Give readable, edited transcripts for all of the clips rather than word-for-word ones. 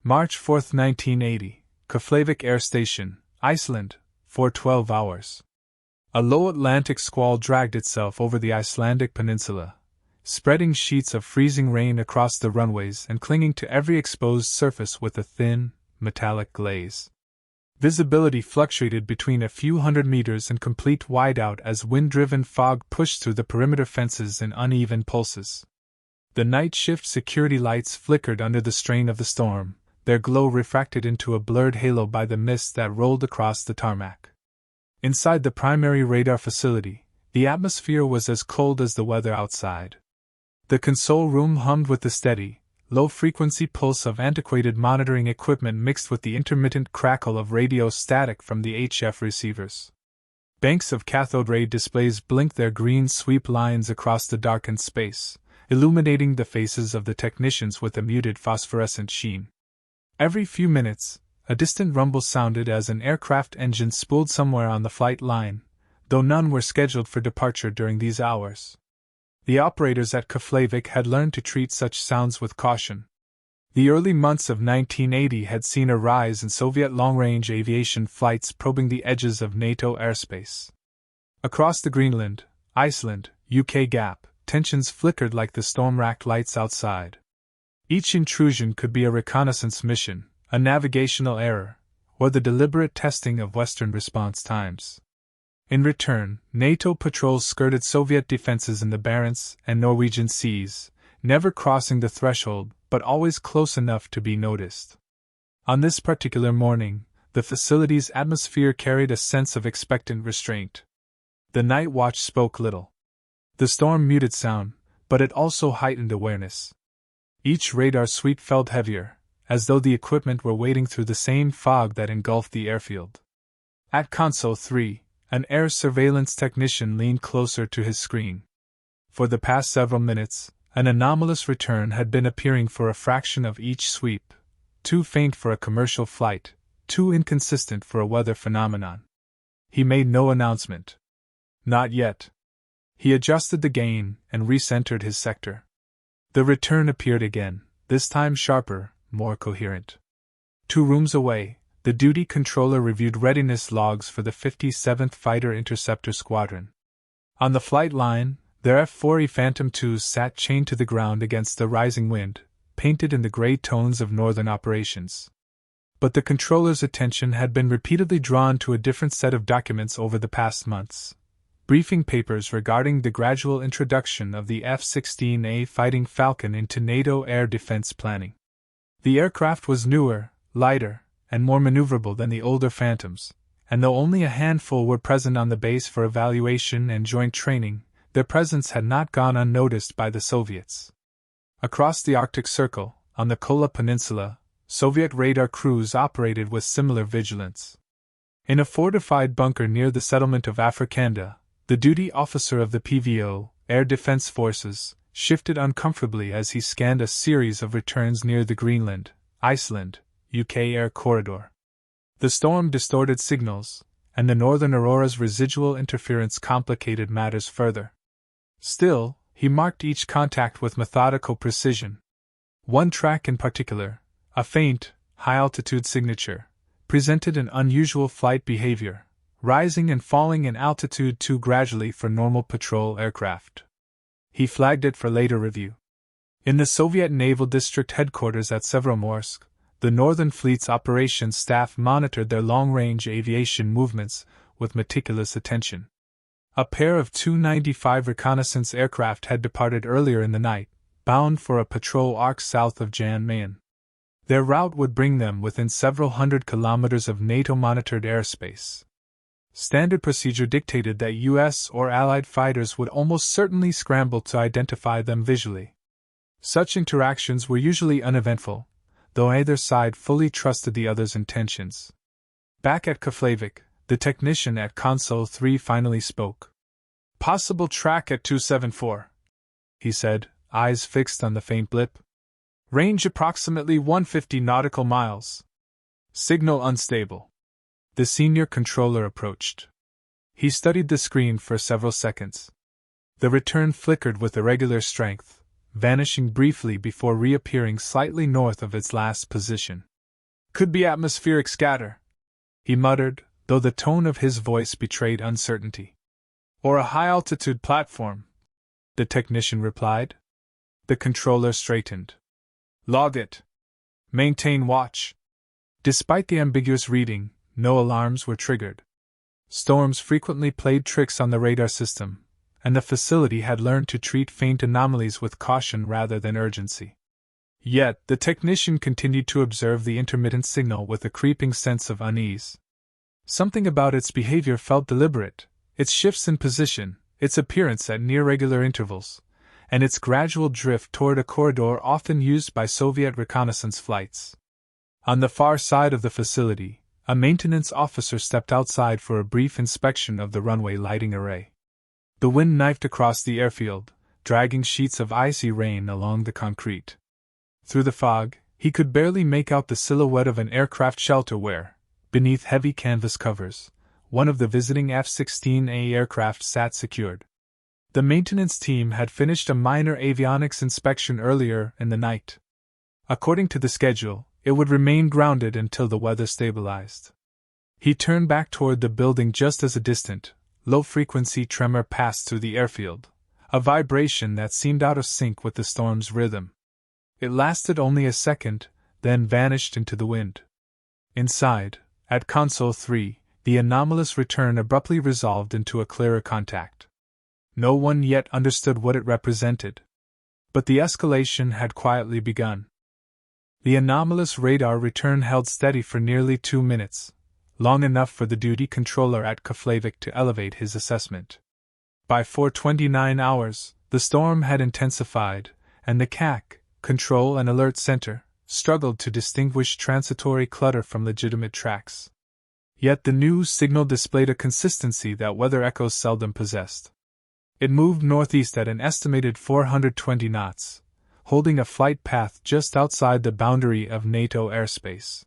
March 4, 1980, Keflavik Air Station, Iceland, for 12 hours. A low Atlantic squall dragged itself over the Icelandic peninsula, spreading sheets of freezing rain across the runways and clinging to every exposed surface with a thin, metallic glaze. Visibility fluctuated between a few hundred meters and complete whiteout as wind-driven fog pushed through the perimeter fences in uneven pulses. The night shift security lights flickered under the strain of the storm, their glow refracted into a blurred halo by the mist that rolled across the tarmac. Inside the primary radar facility, the atmosphere was as cold as the weather outside. The console room hummed with the steady, low-frequency pulse of antiquated monitoring equipment mixed with the intermittent crackle of radio static from the HF receivers. Banks of cathode ray displays blinked their green sweep lines across the darkened space, illuminating the faces of the technicians with a muted phosphorescent sheen. Every few minutes, a distant rumble sounded as an aircraft engine spooled somewhere on the flight line, though none were scheduled for departure during these hours. The operators at Keflavik had learned to treat such sounds with caution. The early months of 1980 had seen a rise in Soviet long-range aviation flights probing the edges of NATO airspace. Across the Greenland, Iceland, UK gap, tensions flickered like the storm-racked lights outside. Each intrusion could be a reconnaissance mission, a navigational error, or the deliberate testing of Western response times. In return, NATO patrols skirted Soviet defenses in the Barents and Norwegian seas, never crossing the threshold but always close enough to be noticed. On this particular morning, the facility's atmosphere carried a sense of expectant restraint. The night watch spoke little. The storm muted sound, but it also heightened awareness. Each radar sweep felt heavier, as though the equipment were wading through the same fog that engulfed the airfield. At Console 3, an air surveillance technician leaned closer to his screen. For the past several minutes, an anomalous return had been appearing for a fraction of each sweep, too faint for a commercial flight, too inconsistent for a weather phenomenon. He made no announcement. Not yet. He adjusted the gain and recentered his sector. The return appeared again, this time sharper, more coherent. 2 rooms away, the duty controller reviewed readiness logs for the 57th Fighter Interceptor Squadron. On the flight line, their F-4E Phantom IIs sat chained to the ground against the rising wind, painted in the gray tones of northern operations. But the controller's attention had been repeatedly drawn to a different set of documents over the past months. Briefing papers regarding the gradual introduction of the F-16A Fighting Falcon into NATO air defense planning. The aircraft was newer, lighter, and more maneuverable than the older Phantoms, and though only a handful were present on the base for evaluation and joint training, their presence had not gone unnoticed by the Soviets. Across the Arctic Circle, on the Kola Peninsula, Soviet radar crews operated with similar vigilance. In a fortified bunker near the settlement of Afrikanda, the duty officer of the PVO, Air Defense Forces, shifted uncomfortably as he scanned a series of returns near the Greenland, Iceland, UK air corridor. The storm distorted signals, and the northern aurora's residual interference complicated matters further. Still, he marked each contact with methodical precision. One track in particular, a faint, high-altitude signature, presented an unusual flight behavior, rising and falling in altitude too gradually for normal patrol aircraft. He flagged it for later review. In the Soviet Naval District headquarters at Severomorsk, the Northern Fleet's operations staff monitored their long-range aviation movements with meticulous attention. A pair of Tu-95 reconnaissance aircraft had departed earlier in the night, bound for a patrol arc south of Jan Mayen. Their route would bring them within several hundred kilometers of NATO-monitored airspace. Standard procedure dictated that U.S. or Allied fighters would almost certainly scramble to identify them visually. Such interactions were usually uneventful, though either side fully trusted the other's intentions. Back at Keflavik, the technician at Console 3 finally spoke. "Possible track at 274," he said, eyes fixed on the faint blip. "Range approximately 150 nautical miles. Signal unstable." The senior controller approached. He studied the screen for several seconds. The return flickered with irregular strength, vanishing briefly before reappearing slightly north of its last position. Could be atmospheric scatter, he muttered, though the tone of his voice betrayed uncertainty. Or a high-altitude platform, the technician replied. The controller straightened. Log it. Maintain watch. Despite the ambiguous reading, no alarms were triggered. Storms frequently played tricks on the radar system, and the facility had learned to treat faint anomalies with caution rather than urgency. Yet, the technician continued to observe the intermittent signal with a creeping sense of unease. Something about its behavior felt deliberate, its shifts in position, its appearance at near regular intervals, and its gradual drift toward a corridor often used by Soviet reconnaissance flights. On the far side of the facility, a maintenance officer stepped outside for a brief inspection of the runway lighting array. The wind knifed across the airfield, dragging sheets of icy rain along the concrete. Through the fog, he could barely make out the silhouette of an aircraft shelter where, beneath heavy canvas covers, one of the visiting F-16A aircraft sat secured. The maintenance team had finished a minor avionics inspection earlier in the night. According to the schedule, it would remain grounded until the weather stabilized. He turned back toward the building just as a distant, low-frequency tremor passed through the airfield, a vibration that seemed out of sync with the storm's rhythm. It lasted only a second, then vanished into the wind. Inside, at Console 3, the anomalous return abruptly resolved into a clearer contact. No one yet understood what it represented. But the escalation had quietly begun. The anomalous radar return held steady for nearly 2 minutes, long enough for the duty controller at Keflavik to elevate his assessment. By 4:29 hours, the storm had intensified, and the CAC, Control and Alert Center, struggled to distinguish transitory clutter from legitimate tracks. Yet the new signal displayed a consistency that weather echoes seldom possessed. It moved northeast at an estimated 420 knots, holding a flight path just outside the boundary of NATO airspace.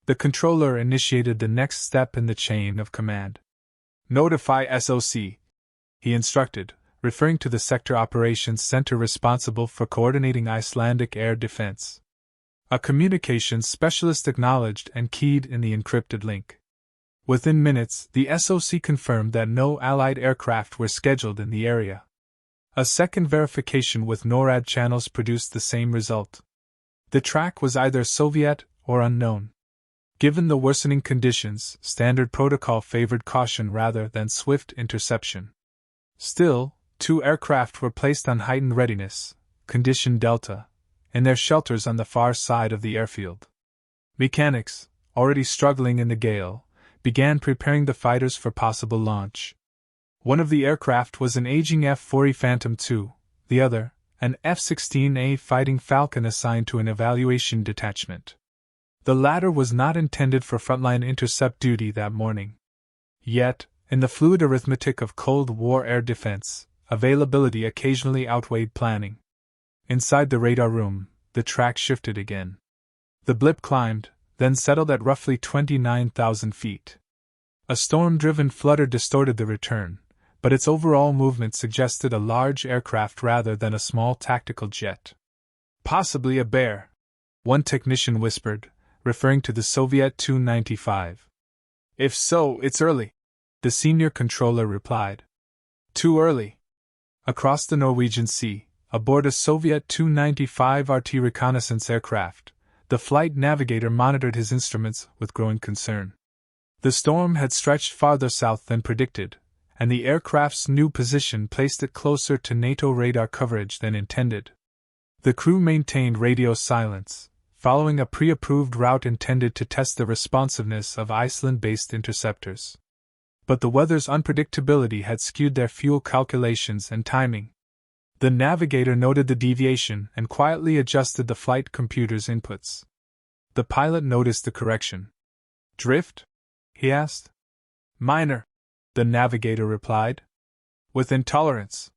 The controller initiated the next step in the chain of command. Notify SOC, he instructed, referring to the Sector Operations Center responsible for coordinating Icelandic air defense. A communications specialist acknowledged and keyed in the encrypted link. Within minutes, the SOC confirmed that no Allied aircraft were scheduled in the area. A second verification with NORAD channels produced the same result. The track was either Soviet or unknown. Given the worsening conditions, standard protocol favored caution rather than swift interception. Still, 2 aircraft were placed on heightened readiness, condition Delta, in their shelters on the far side of the airfield. Mechanics, already struggling in the gale, began preparing the fighters for possible launch. One of the aircraft was an aging F-40 Phantom II, the other, an F-16A Fighting Falcon assigned to an evaluation detachment. The latter was not intended for frontline intercept duty that morning. Yet, in the fluid arithmetic of Cold War air defense, availability occasionally outweighed planning. Inside the radar room, the track shifted again. The blip climbed, then settled at roughly 29,000 feet. A storm-driven flutter distorted the return, but its overall movement suggested a large aircraft rather than a small tactical jet. Possibly a bear, one technician whispered, referring to the Soviet Tu-95. If so, it's early, the senior controller replied. Too early. Across the Norwegian Sea, aboard a Soviet Tu-95 RT reconnaissance aircraft, the flight navigator monitored his instruments with growing concern. The storm had stretched farther south than predicted, and the aircraft's new position placed it closer to NATO radar coverage than intended. The crew maintained radio silence, following a pre-approved route intended to test the responsiveness of Iceland-based interceptors. But the weather's unpredictability had skewed their fuel calculations and timing. The navigator noted the deviation and quietly adjusted the flight computer's inputs. The pilot noticed the correction. Drift? He asked. Minor, the navigator replied. With intolerance.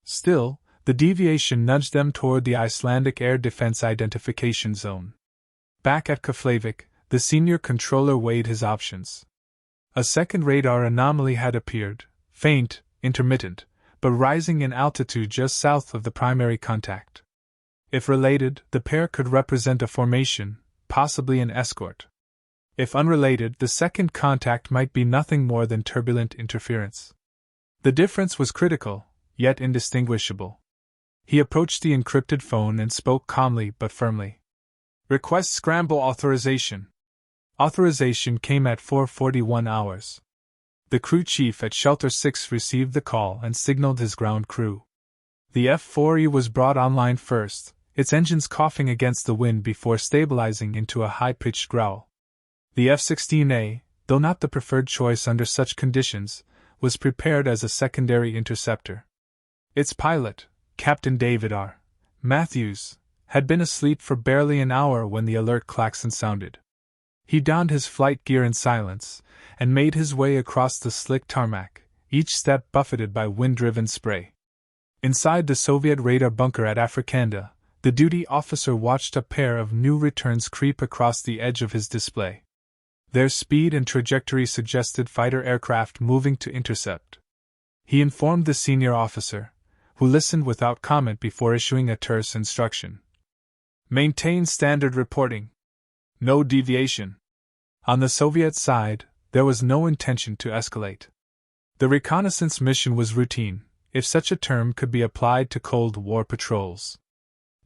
Still, the deviation nudged them toward the Icelandic Air Defense Identification Zone. Back at Keflavik, the senior controller weighed his options. A second radar anomaly had appeared, faint, intermittent, but rising in altitude just south of the primary contact. If related, the pair could represent a formation, possibly an escort. If unrelated, the second contact might be nothing more than turbulent interference. The difference was critical, yet indistinguishable. He approached the encrypted phone and spoke calmly but firmly. Request scramble authorization. Authorization came at 4:41 hours. The crew chief at Shelter 6 received the call and signaled his ground crew. The F-4E was brought online first, its engines coughing against the wind before stabilizing into a high-pitched growl. The F-16A, though not the preferred choice under such conditions, was prepared as a secondary interceptor. Its pilot, Captain David R. Matthews, had been asleep for barely an hour when the alert klaxon sounded. He donned his flight gear in silence and made his way across the slick tarmac, each step buffeted by wind-driven spray. Inside the Soviet radar bunker at Africanda, the duty officer watched a pair of new returns creep across the edge of his display. Their speed and trajectory suggested fighter aircraft moving to intercept. He informed the senior officer, who listened without comment before issuing a terse instruction. Maintain standard reporting. No deviation. On the Soviet side, there was no intention to escalate. The reconnaissance mission was routine, if such a term could be applied to Cold War patrols.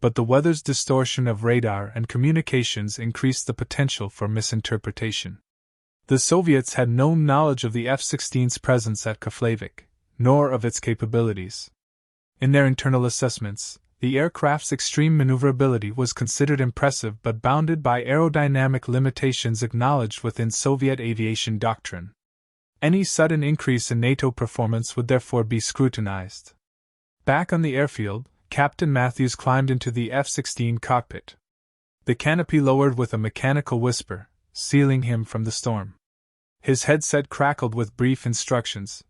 But the weather's distortion of radar and communications increased the potential for misinterpretation. The Soviets had no knowledge of the F-16's presence at Keflavik, nor of its capabilities. In their internal assessments, the aircraft's extreme maneuverability was considered impressive but bounded by aerodynamic limitations acknowledged within Soviet aviation doctrine. Any sudden increase in NATO performance would therefore be scrutinized. Back on the airfield, Captain Matthews climbed into the F-16 cockpit. The canopy lowered with a mechanical whisper, sealing him from the storm. His headset crackled with brief instructions.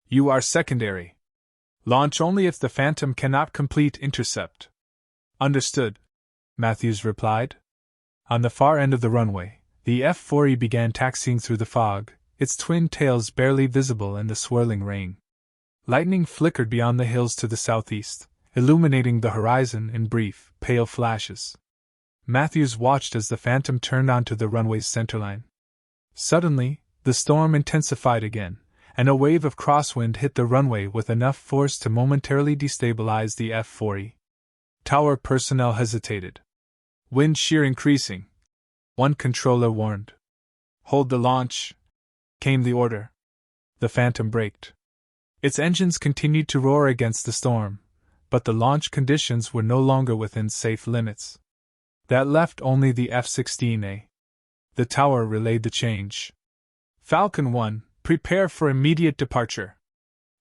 You are secondary. Launch only if the Phantom cannot complete intercept. Understood, Matthews replied. On the far end of the runway, the F-4E began taxiing through the fog, its twin tails barely visible in the swirling rain. Lightning flickered beyond the hills to the southeast, illuminating the horizon in brief, pale flashes. Matthews watched as the Phantom turned onto the runway's centerline. Suddenly, the storm intensified again, and a wave of crosswind hit the runway with enough force to momentarily destabilize the F-4E. Tower personnel hesitated. Wind shear increasing, one controller warned. Hold the launch, came the order. The Phantom braked. Its engines continued to roar against the storm, but the launch conditions were no longer within safe limits. That left only the F-16A. The tower relayed the change. Falcon 1, prepare for immediate departure.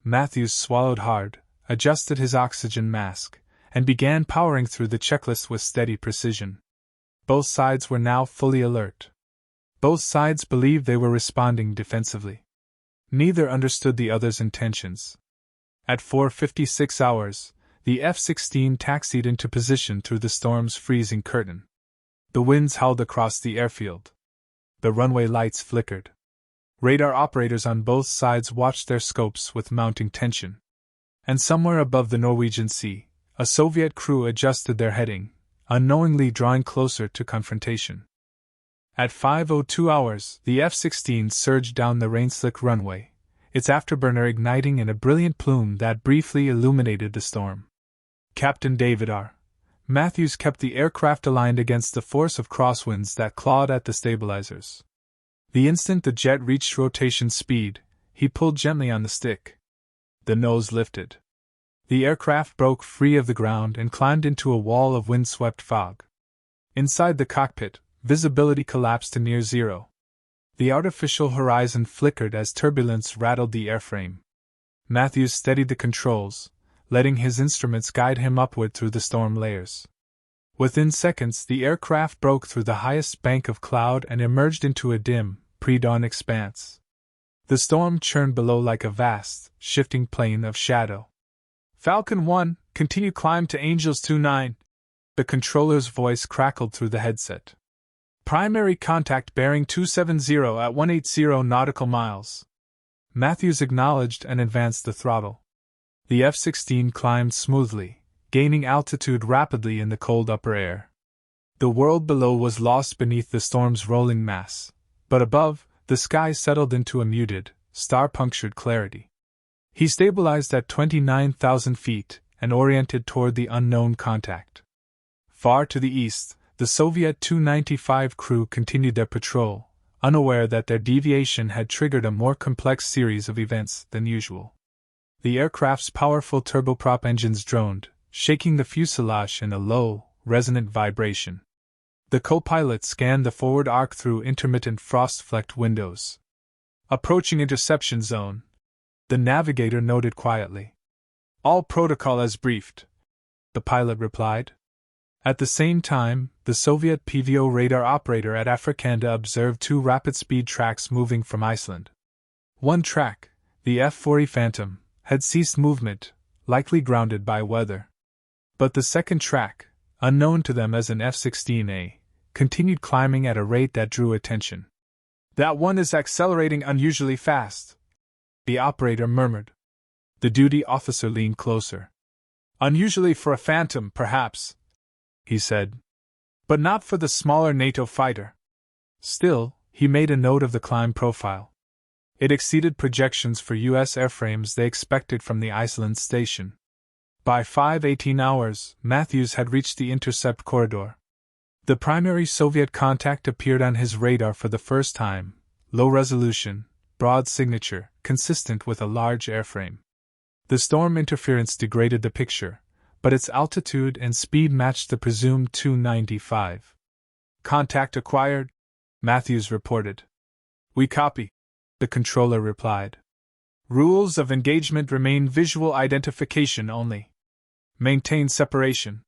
Matthews swallowed hard, adjusted his oxygen mask, and began powering through the checklist with steady precision. Both sides were now fully alert. Both sides believed they were responding defensively. Neither understood the other's intentions. At 4:56 hours, the F-16 taxied into position through the storm's freezing curtain. The winds howled across the airfield. The runway lights flickered. Radar operators on both sides watched their scopes with mounting tension. And somewhere above the Norwegian Sea, a Soviet crew adjusted their heading, unknowingly drawing closer to confrontation. At 5:02 hours, the F-16 surged down the rain-slick runway, its afterburner igniting in a brilliant plume that briefly illuminated the storm. Captain David R. Matthews kept the aircraft aligned against the force of crosswinds that clawed at the stabilizers. The instant the jet reached rotation speed, he pulled gently on the stick. The nose lifted. The aircraft broke free of the ground and climbed into a wall of wind-swept fog. Inside the cockpit, visibility collapsed to near zero. The artificial horizon flickered as turbulence rattled the airframe. Matthews steadied the controls, letting his instruments guide him upward through the storm layers. Within seconds, the aircraft broke through the highest bank of cloud and emerged into a dim, pre-dawn expanse. The storm churned below like a vast, shifting plane of shadow. Falcon 1, continue climb to Angels 29. The controller's voice crackled through the headset. Primary contact bearing 270 at 180 nautical miles. Matthews acknowledged and advanced the throttle. The F-16 climbed smoothly, gaining altitude rapidly in the cold upper air. The world below was lost beneath the storm's rolling mass, but above, the sky settled into a muted, star-punctured clarity. He stabilized at 29,000 feet and oriented toward the unknown contact. Far to the east, the Soviet Tu-95 crew continued their patrol, unaware that their deviation had triggered a more complex series of events than usual. The aircraft's powerful turboprop engines droned, shaking the fuselage in a low, resonant vibration. The co-pilot scanned the forward arc through intermittent frost-flecked windows. Approaching interception zone, the navigator noted quietly. All protocol as briefed, the pilot replied. At the same time, the Soviet PVO radar operator at Africanda observed two rapid-speed tracks moving from Iceland. One track, the F-40 Phantom, had ceased movement, likely grounded by weather. But the second track, unknown to them as an F-16A, continued climbing at a rate that drew attention. "That one is accelerating unusually fast," the operator murmured. The duty officer leaned closer. "Unusually for a Phantom, perhaps," he said. "But not for the smaller NATO fighter." Still, he made a note of the climb profile. It exceeded projections for U.S. airframes they expected from the Iceland station. By 5:18 hours, Matthews had reached the intercept corridor. The primary Soviet contact appeared on his radar for the first time, low resolution, broad signature, consistent with a large airframe. The storm interference degraded the picture, but its altitude and speed matched the presumed Tu-95. "Contact acquired," Matthews reported. "We copy," the controller replied. "Rules of engagement remain visual identification only. Maintain separation."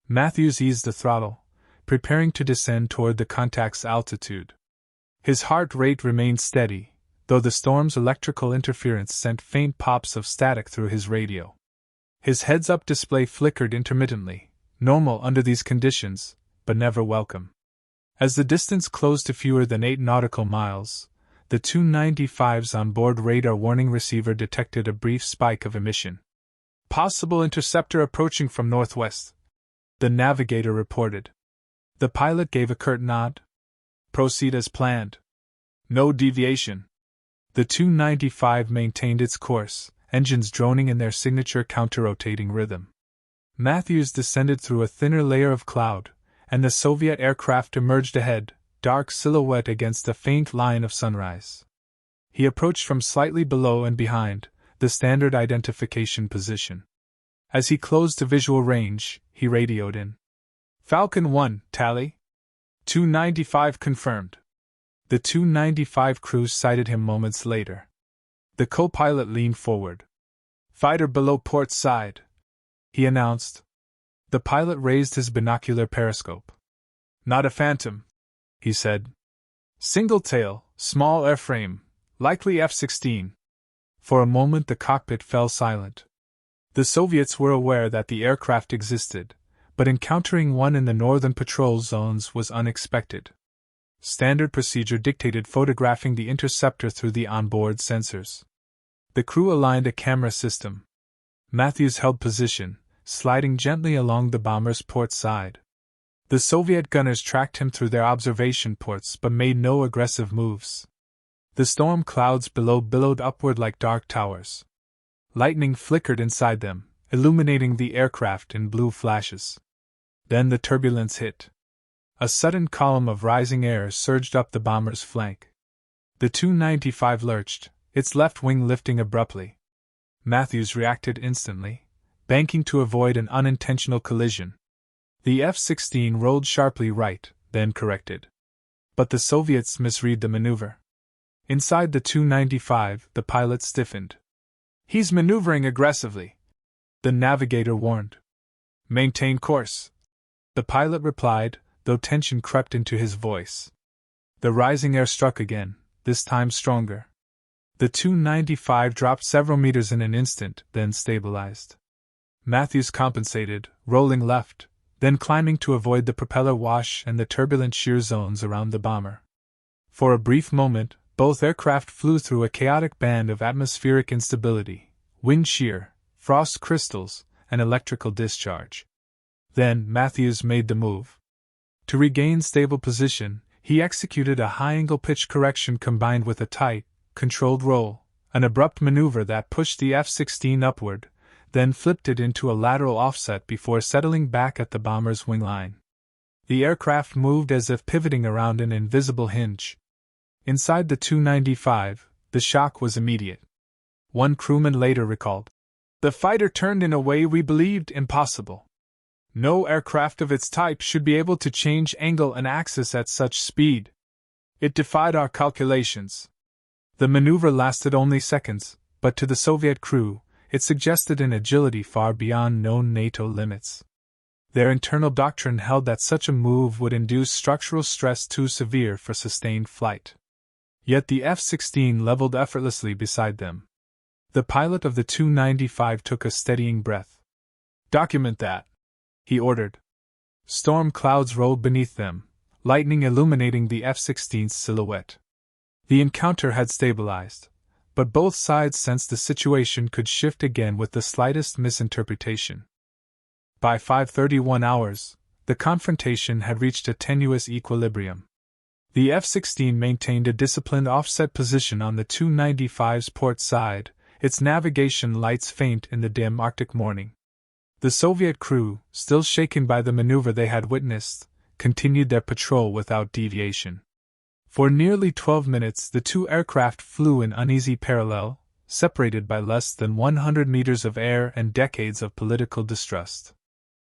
Matthews eased the throttle, preparing to descend toward the contact's altitude. His heart rate remained steady, though the storm's electrical interference sent faint pops of static through his radio. His heads-up display flickered intermittently, normal under these conditions, but never welcome. As the distance closed to fewer than 8 nautical miles, the Tu-95's onboard radar warning receiver detected a brief spike of emission. "Possible interceptor approaching from northwest," the navigator reported. The pilot gave a curt nod. "Proceed as planned. No deviation." The Tu-95 maintained its course, engines droning in their signature counter-rotating rhythm. Matthews descended through a thinner layer of cloud, and the Soviet aircraft emerged ahead, dark silhouette against a faint line of sunrise. He approached from slightly below and behind, the standard identification position. As he closed to visual range, he radioed in. "Falcon 1, tally. Tu-95 confirmed." The Tu-95 crew sighted him moments later. The co-pilot leaned forward. "Fighter below port side," he announced. The pilot raised his binocular periscope. "Not a Phantom," he said. "Single tail, small airframe, likely F-16. For a moment the cockpit fell silent. The Soviets were aware that the aircraft existed, but encountering one in the northern patrol zones was unexpected. Standard procedure dictated photographing the interceptor through the onboard sensors. The crew aligned a camera system. Matthews held position, sliding gently along the bomber's port side. The Soviet gunners tracked him through their observation ports but made no aggressive moves. The storm clouds below billowed upward like dark towers. Lightning flickered inside them, illuminating the aircraft in blue flashes. Then the turbulence hit. A sudden column of rising air surged up the bomber's flank. The Tu-95 lurched, its left wing lifting abruptly. Matthews reacted instantly, banking to avoid an unintentional collision. The F-16 rolled sharply right, then corrected. But the Soviets misread the maneuver. Inside the Tu-95, the pilot stiffened. "He's maneuvering aggressively," the navigator warned. "Maintain course," the pilot replied, though tension crept into his voice. The rising air struck again, this time stronger. The Tu-95 dropped several meters in an instant, then stabilized. Matthews compensated, rolling left, then climbing to avoid the propeller wash and the turbulent shear zones around the bomber. For a brief moment, both aircraft flew through a chaotic band of atmospheric instability, wind shear, frost crystals, and electrical discharge. Then Matthews made the move. To regain stable position, he executed a high-angle pitch correction combined with a tight, controlled roll, an abrupt maneuver that pushed the F-16 upward, then flipped it into a lateral offset before settling back at the bomber's wing line. The aircraft moved as if pivoting around an invisible hinge. Inside the Tu-95, the shock was immediate. One crewman later recalled, "The fighter turned in a way we believed impossible. No aircraft of its type should be able to change angle and axis at such speed. It defied our calculations." The maneuver lasted only seconds, but to the Soviet crew, it suggested an agility far beyond known NATO limits. Their internal doctrine held that such a move would induce structural stress too severe for sustained flight. Yet the F-16 leveled effortlessly beside them. The pilot of the Tu-95 took a steadying breath. "Document that," he ordered. Storm clouds rolled beneath them, lightning illuminating the F-16's silhouette. The encounter had stabilized, but both sides sensed the situation could shift again with the slightest misinterpretation. By 5:31 hours, the confrontation had reached a tenuous equilibrium. The F-16 maintained a disciplined offset position on the Tu-95's port side, its navigation lights faint in the dim Arctic morning. The Soviet crew, still shaken by the maneuver they had witnessed, continued their patrol without deviation. For nearly 12 minutes the two aircraft flew in uneasy parallel, separated by less than 100 meters of air and decades of political distrust.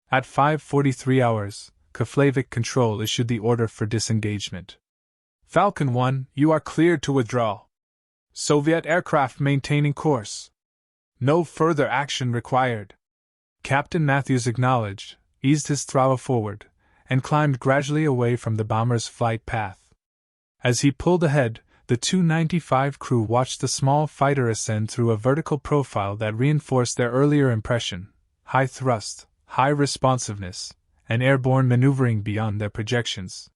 At 5:43 hours, Keflavik Control issued the order for disengagement. "Falcon 1, you are cleared to withdraw. Soviet aircraft maintaining course. No further action required." Captain Matthews acknowledged, eased his throttle forward, and climbed gradually away from the bomber's flight path. As he pulled ahead, the Tu-95 crew watched the small fighter ascend through a vertical profile that reinforced their earlier impression: high thrust, high responsiveness, and airborne maneuvering beyond their projections.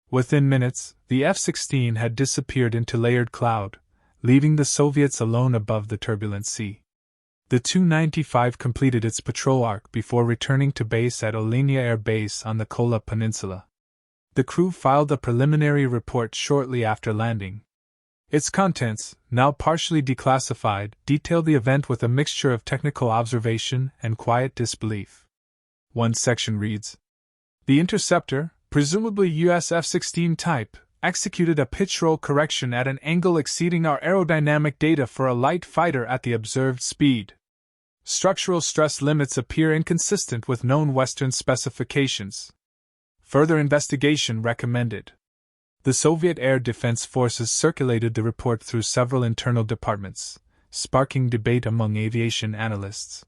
Within minutes, the F-16 had disappeared into layered cloud, leaving the Soviets alone above the turbulent sea. The Tu-95 completed its patrol arc before returning to base at Olynya Air Base on the Kola Peninsula. The crew filed a preliminary report shortly after landing. Its contents, now partially declassified, detailed the event with a mixture of technical observation and quiet disbelief. One section reads, "The interceptor, presumably US F-16 type, executed a pitch roll correction at an angle exceeding our aerodynamic data for a light fighter at the observed speed. Structural stress limits appear inconsistent with known Western specifications. Further investigation recommended." The Soviet Air Defense Forces circulated the report through several internal departments, sparking debate among aviation analysts.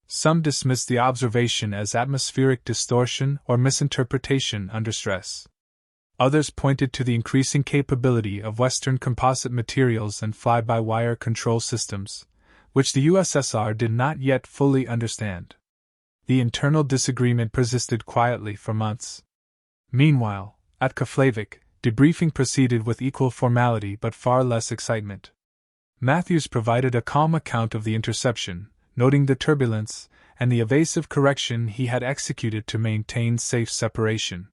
Some dismissed the observation as atmospheric distortion or misinterpretation under stress. Others pointed to the increasing capability of Western composite materials and fly-by-wire control systems, which the USSR did not yet fully understand. The internal disagreement persisted quietly for months. Meanwhile, at Keflavik, debriefing proceeded with equal formality but far less excitement. Matthews provided a calm account of the interception, noting the turbulence and the evasive correction he had executed to maintain safe separation.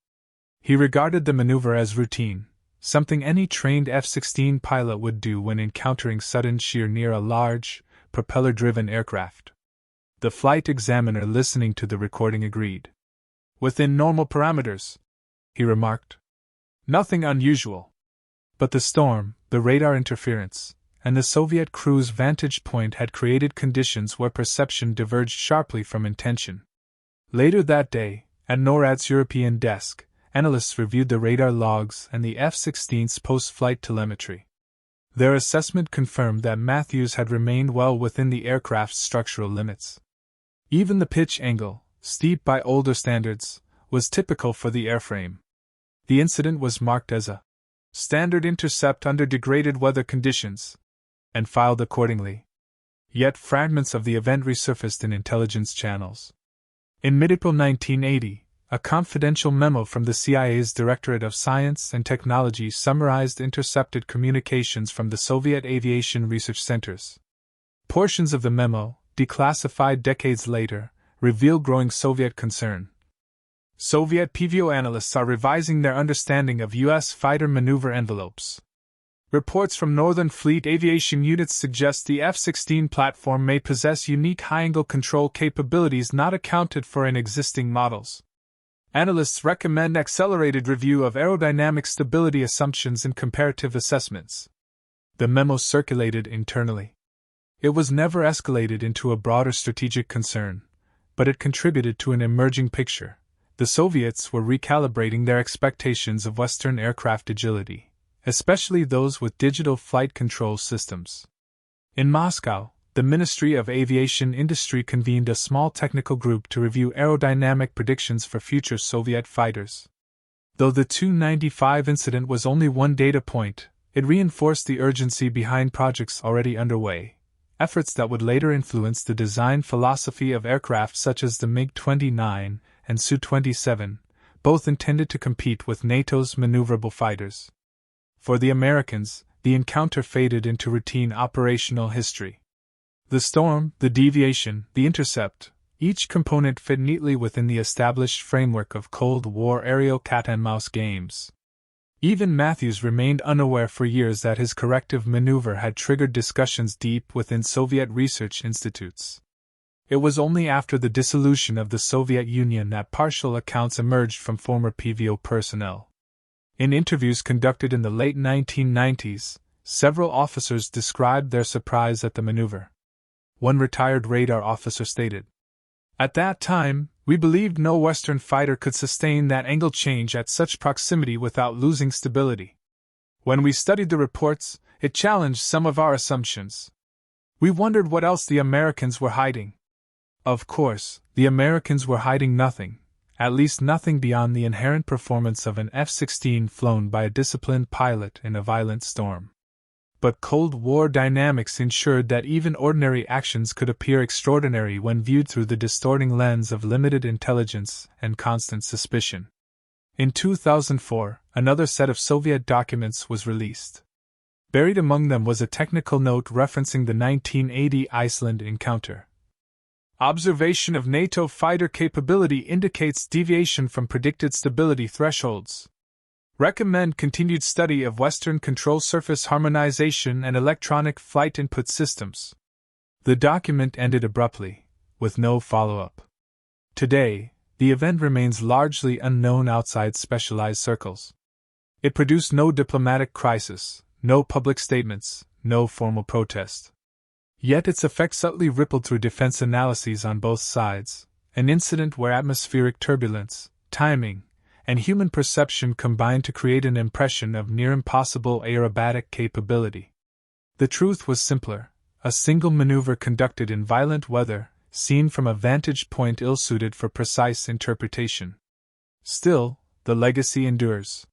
He regarded the maneuver as routine, something any trained F-16 pilot would do when encountering sudden shear near a large, propeller-driven aircraft. The flight examiner listening to the recording agreed. "Within normal parameters," he remarked. "Nothing unusual." But the storm, the radar interference, and the Soviet crew's vantage point had created conditions where perception diverged sharply from intention. Later that day, at NORAD's European desk, analysts reviewed the radar logs and the F-16's post-flight telemetry. Their assessment confirmed that Matthews had remained well within the aircraft's structural limits. Even the pitch angle, steep by older standards, was typical for the airframe. The incident was marked as a standard intercept under degraded weather conditions, and filed accordingly. Yet fragments of the event resurfaced in intelligence channels. In mid-April 1980, a confidential memo from the CIA's Directorate of Science and Technology summarized intercepted communications from the Soviet aviation research centers. Portions of the memo, declassified decades later, reveal growing Soviet concern. Soviet PVO analysts are revising their understanding of U.S. fighter maneuver envelopes. Reports from Northern Fleet aviation units suggest the F-16 platform may possess unique high-angle control capabilities not accounted for in existing models. Analysts recommend accelerated review of aerodynamic stability assumptions and comparative assessments. The memo circulated internally. It was never escalated into a broader strategic concern, but it contributed to an emerging picture. The Soviets were recalibrating their expectations of Western aircraft agility, especially those with digital flight control systems. In Moscow, the Ministry of Aviation Industry convened a small technical group to review aerodynamic predictions for future Soviet fighters. Though the Tu-95 incident was only one data point, it reinforced the urgency behind projects already underway, efforts that would later influence the design philosophy of aircraft such as the MiG-29 and Su-27, both intended to compete with NATO's maneuverable fighters. For the Americans, the encounter faded into routine operational history. The storm, the deviation, the intercept, each component fit neatly within the established framework of Cold War aerial cat-and-mouse games. Even Matthews remained unaware for years that his corrective maneuver had triggered discussions deep within Soviet research institutes. It was only after the dissolution of the Soviet Union that partial accounts emerged from former PVO personnel. In interviews conducted in the late 1990s, several officers described their surprise at the maneuver. One retired radar officer stated, "At that time, we believed no Western fighter could sustain that angle change at such proximity without losing stability. When we studied the reports, it challenged some of our assumptions. We wondered what else the Americans were hiding." Of course, the Americans were hiding nothing, at least nothing beyond the inherent performance of an F-16 flown by a disciplined pilot in a violent storm. But Cold War dynamics ensured that even ordinary actions could appear extraordinary when viewed through the distorting lens of limited intelligence and constant suspicion. In 2004, another set of Soviet documents was released. Buried among them was a technical note referencing the 1980 Iceland encounter. Observation of NATO fighter capability indicates deviation from predicted stability thresholds. Recommend continued study of Western control surface harmonization and electronic flight input systems. The document ended abruptly, with no follow-up. Today, the event remains largely unknown outside specialized circles. It produced no diplomatic crisis, no public statements, no formal protest. Yet its effects subtly rippled through defense analyses on both sides, an incident where atmospheric turbulence, timing, and human perception combined to create an impression of near-impossible aerobatic capability. The truth was simpler: a single maneuver conducted in violent weather, seen from a vantage point ill-suited for precise interpretation. Still, the legacy endures.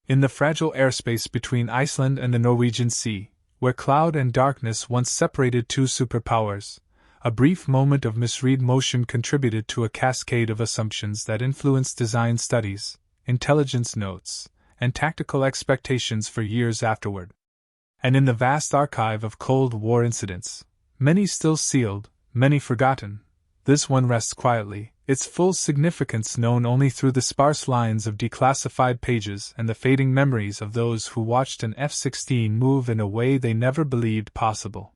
In the fragile airspace between Iceland and the Norwegian Sea, where cloud and darkness once separated two superpowers, a brief moment of misread motion contributed to a cascade of assumptions that influenced design studies, intelligence notes, and tactical expectations for years afterward. And in the vast archive of Cold War incidents, many still sealed, many forgotten, this one rests quietly, its full significance known only through the sparse lines of declassified pages and the fading memories of those who watched an F-16 move in a way they never believed possible.